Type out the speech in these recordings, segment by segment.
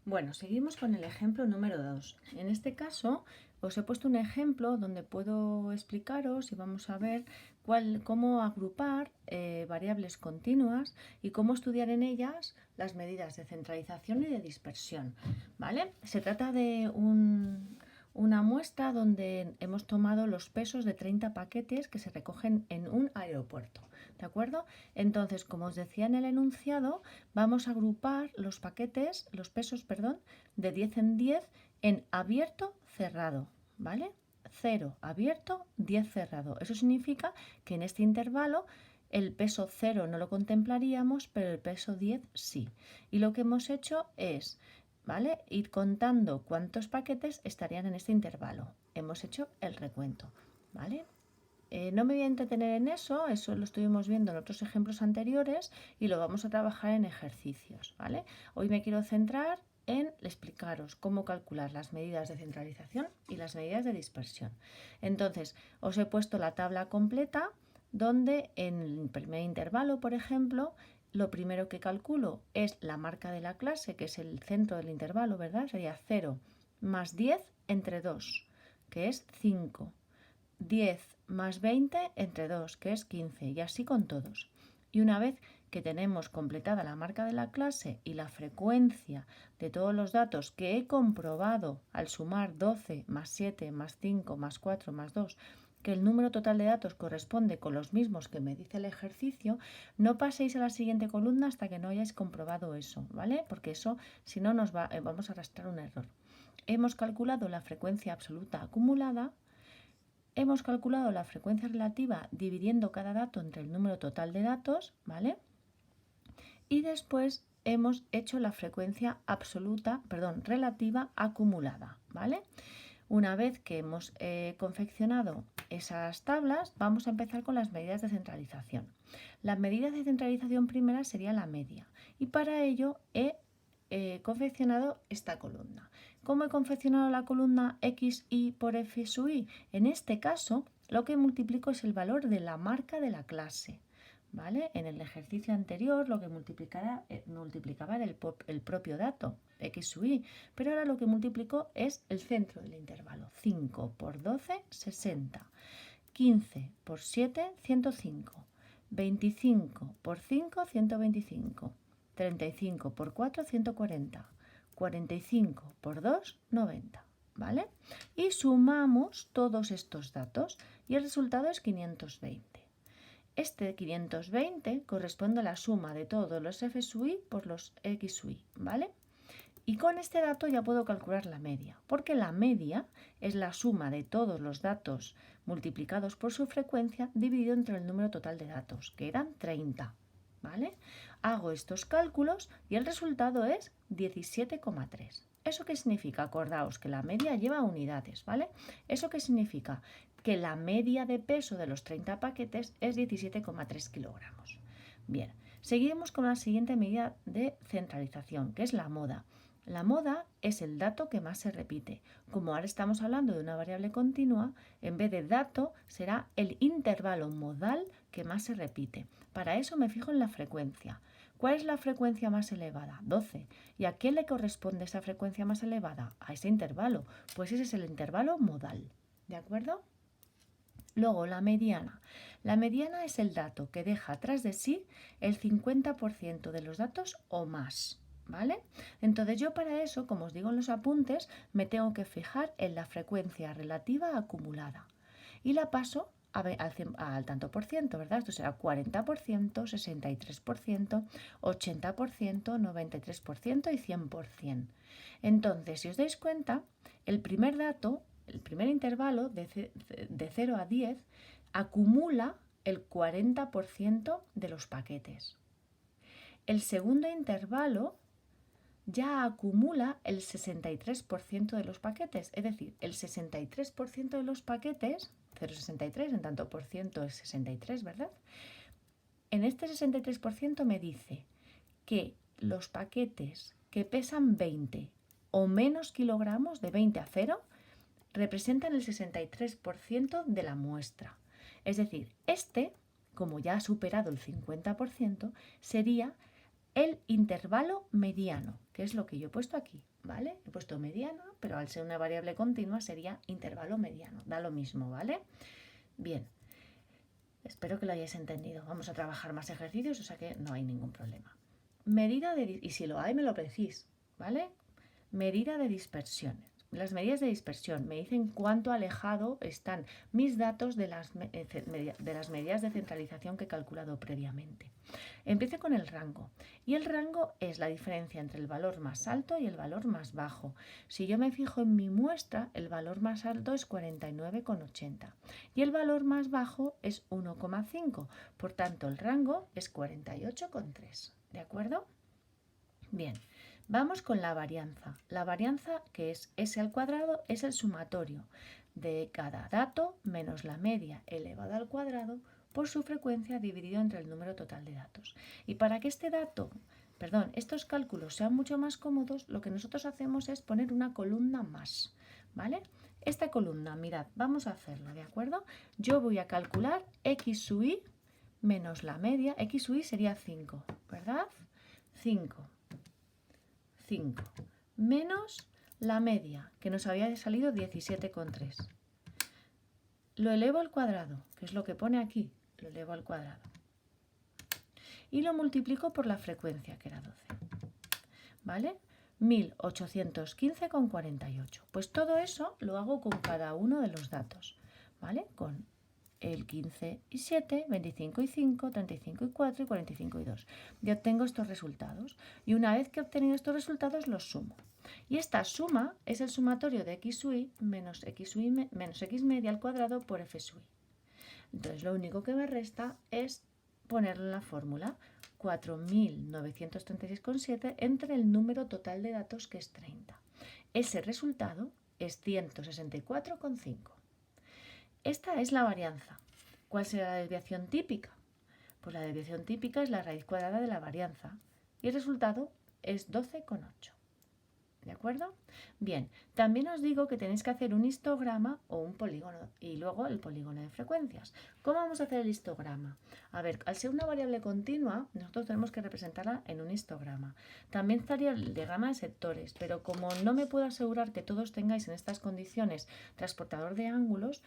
Bueno, seguimos con el ejemplo número 2. En este caso os he puesto un ejemplo donde puedo explicaros y vamos a ver cómo agrupar variables continuas y cómo estudiar en ellas las medidas de centralización y de dispersión. ¿Vale? Se trata de una muestra donde hemos tomado los pesos de 30 paquetes que se recogen en un aeropuerto. ¿De acuerdo? Entonces, como os decía en el enunciado, vamos a agrupar los paquetes, los pesos, perdón, de 10 en 10 en abierto, cerrado, ¿vale? 0 abierto, 10 cerrado. Eso significa que en este intervalo el peso 0 no lo contemplaríamos, pero el peso 10 sí. Y lo que hemos hecho es, ¿vale?, ir contando cuántos paquetes estarían en este intervalo. Hemos hecho el recuento, ¿vale? No me voy a entretener en eso lo estuvimos viendo en otros ejemplos anteriores y lo vamos a trabajar en ejercicios, ¿vale? Hoy me quiero centrar en explicaros cómo calcular las medidas de centralización y las medidas de dispersión. Entonces, os he puesto la tabla completa donde en el primer intervalo, por ejemplo, lo primero que calculo es la marca de la clase, que es el centro del intervalo, ¿verdad? Sería 0 más 10 entre 2, que es 5. 10 más 20 entre 2, que es 15, y así con todos. Y una vez que tenemos completada la marca de la clase y la frecuencia de todos los datos que he comprobado al sumar 12 más 7 más 5 más 4 más 2, que el número total de datos corresponde con los mismos que me dice el ejercicio, no paséis a la siguiente columna hasta que no hayáis comprobado eso, ¿vale? Porque eso, si no, vamos a arrastrar un error. Hemos calculado la frecuencia absoluta acumulada. Hemos calculado la frecuencia relativa dividiendo cada dato entre el número total de datos, ¿vale? Y después hemos hecho la frecuencia relativa acumulada, ¿vale? Una vez que hemos confeccionado esas tablas, vamos a empezar con las medidas de centralización. La medida de centralización primera sería la media y para ello he confeccionado esta columna. ¿Cómo he confeccionado la columna XY por F sub I? En este caso, lo que multiplico es el valor de la marca de la clase, ¿vale? En el ejercicio anterior lo que multiplicaba era el propio dato, X sub I, pero ahora lo que multiplico es el centro del intervalo. 5 por 12, 60. 15 por 7, 105. 25 por 5, 125. 35 por 4, 140. 45 por 2, 90, ¿vale? Y sumamos todos estos datos y el resultado es 520. Este 520 corresponde a la suma de todos los F sub I por los X sub I, ¿vale? Y con este dato ya puedo calcular la media, porque la media es la suma de todos los datos multiplicados por su frecuencia dividido entre el número total de datos, que eran 30, ¿vale? Hago estos cálculos y el resultado es 17,3. ¿Eso qué significa? Acordaos que la media lleva unidades, ¿vale? ¿Eso qué significa? Que la media de peso de los 30 paquetes es 17,3 kilogramos. Bien, seguimos con la siguiente medida de centralización, que es la moda. La moda es el dato que más se repite. Como ahora estamos hablando de una variable continua, en vez de dato será el intervalo modal que más se repite. Para eso me fijo en la frecuencia. ¿Cuál es la frecuencia más elevada? 12. ¿Y a qué le corresponde esa frecuencia más elevada? A ese intervalo. Pues ese es el intervalo modal. ¿De acuerdo? Luego, la mediana. La mediana es el dato que deja atrás de sí el 50% de los datos o más, ¿vale? Entonces yo para eso, como os digo en los apuntes, me tengo que fijar en la frecuencia relativa acumulada y la paso al tanto por ciento, ¿verdad? Esto será 40%, 63%, 80%, 93% y 100%. Entonces, si os dais cuenta, el primer dato, el primer intervalo de 0 a 10 acumula el 40% de los paquetes. El segundo intervalo ya acumula el 63% de los paquetes, es decir, el 63% de los paquetes, 0,63 en tanto por ciento es 63, ¿verdad? En este 63% me dice que los paquetes que pesan 20 o menos kilogramos, de 20 a 0, representan el 63% de la muestra. Es decir, como ya ha superado el 50%, sería el intervalo mediano, que es lo que yo he puesto aquí, ¿vale? He puesto mediano, pero al ser una variable continua sería intervalo mediano, da lo mismo, ¿vale? Bien, espero que lo hayáis entendido. Vamos a trabajar más ejercicios, o sea que no hay ningún problema. Medida de, y si lo hay me lo decís, ¿vale? Medida de dispersiones. Las medidas de dispersión me dicen cuánto alejado están mis datos de las medidas de centralización que he calculado previamente. Empiezo con el rango. Y el rango es la diferencia entre el valor más alto y el valor más bajo. Si yo me fijo en mi muestra, el valor más alto es 49,80 y el valor más bajo es 1,5. Por tanto, el rango es 48,3. ¿De acuerdo? Bien. Vamos con la varianza. La varianza, que es S al cuadrado, es el sumatorio de cada dato menos la media elevada al cuadrado por su frecuencia dividido entre el número total de datos. Y para que estos cálculos sean mucho más cómodos, lo que nosotros hacemos es poner una columna más, ¿vale? Esta columna, mirad, vamos a hacerlo, ¿de acuerdo? Yo voy a calcular x sub i menos la media, x sub i sería 5, ¿verdad? 5 menos la media, que nos había salido 17,3. Lo elevo al cuadrado, que es lo que pone aquí, lo elevo al cuadrado. Y lo multiplico por la frecuencia, que era 12. ¿Vale? 1815,48. Pues todo eso lo hago con cada uno de los datos, ¿vale? Con el 15 y 7, 25 y 5, 35 y 4 y 45 y 2. Ya obtengo estos resultados y una vez que he obtenido estos resultados los sumo. Y esta suma es el sumatorio de x sub i menos x media al cuadrado por f sub i. Entonces lo único que me resta es ponerlo en la fórmula 4.936,7 entre el número total de datos, que es 30. Ese resultado es 164,5. Esta es la varianza. ¿Cuál será la desviación típica? Pues la desviación típica es la raíz cuadrada de la varianza y el resultado es 12,8. ¿De acuerdo? Bien, también os digo que tenéis que hacer un histograma o un polígono y luego el polígono de frecuencias. ¿Cómo vamos a hacer el histograma? A ver, al ser una variable continua, nosotros tenemos que representarla en un histograma. También estaría el diagrama de sectores, pero como no me puedo asegurar que todos tengáis en estas condiciones transportador de ángulos,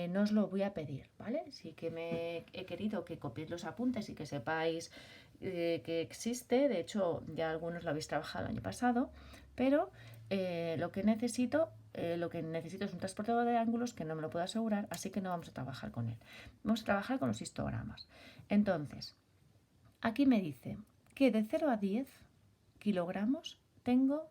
no os lo voy a pedir, ¿vale? Sí que me he querido que copiéis los apuntes y que sepáis que existe. De hecho, ya algunos lo habéis trabajado el año pasado, pero lo que necesito es un transportador de ángulos que no me lo puedo asegurar, así que no vamos a trabajar con él. Vamos a trabajar con los histogramas. Entonces, aquí me dice que de 0 a 10 kilogramos tengo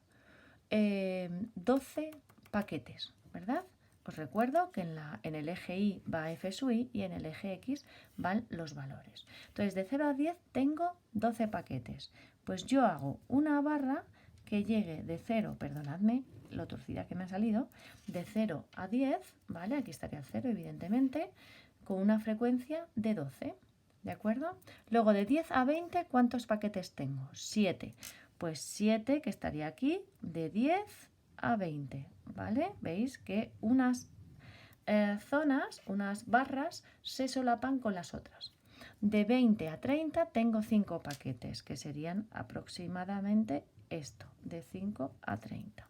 12 paquetes, ¿verdad? Os recuerdo que en el eje Y va f sub i y en el eje X van los valores. Entonces, de 0 a 10 tengo 12 paquetes. Pues yo hago una barra que llegue de 0, perdonadme lo torcida que me ha salido, de 0 a 10, ¿vale? Aquí estaría el 0, evidentemente, con una frecuencia de 12, ¿de acuerdo? Luego, de 10 a 20, ¿cuántos paquetes tengo? 7. Pues 7, que estaría aquí, de 10 a 20, ¿vale? Veis que unas zonas, unas barras, se solapan con las otras. De 20 a 30 tengo 5 paquetes, que serían aproximadamente esto, de 5 a 30.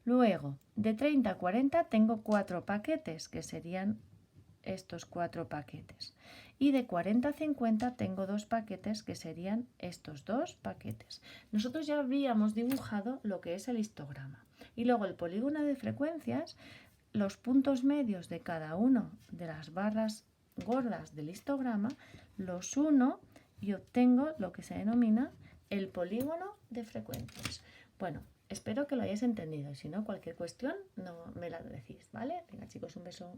Luego, de 30 a 40 tengo 4 paquetes, que serían estos 4 paquetes. Y de 40 a 50 tengo 2 paquetes, que serían estos 2 paquetes. Nosotros ya habíamos dibujado lo que es el histograma. Y luego el polígono de frecuencias, los puntos medios de cada una de las barras gordas del histograma, los uno y obtengo lo que se denomina el polígono de frecuencias. Bueno, espero que lo hayáis entendido y si no, cualquier cuestión no me la decís, ¿vale? Venga, chicos, un beso.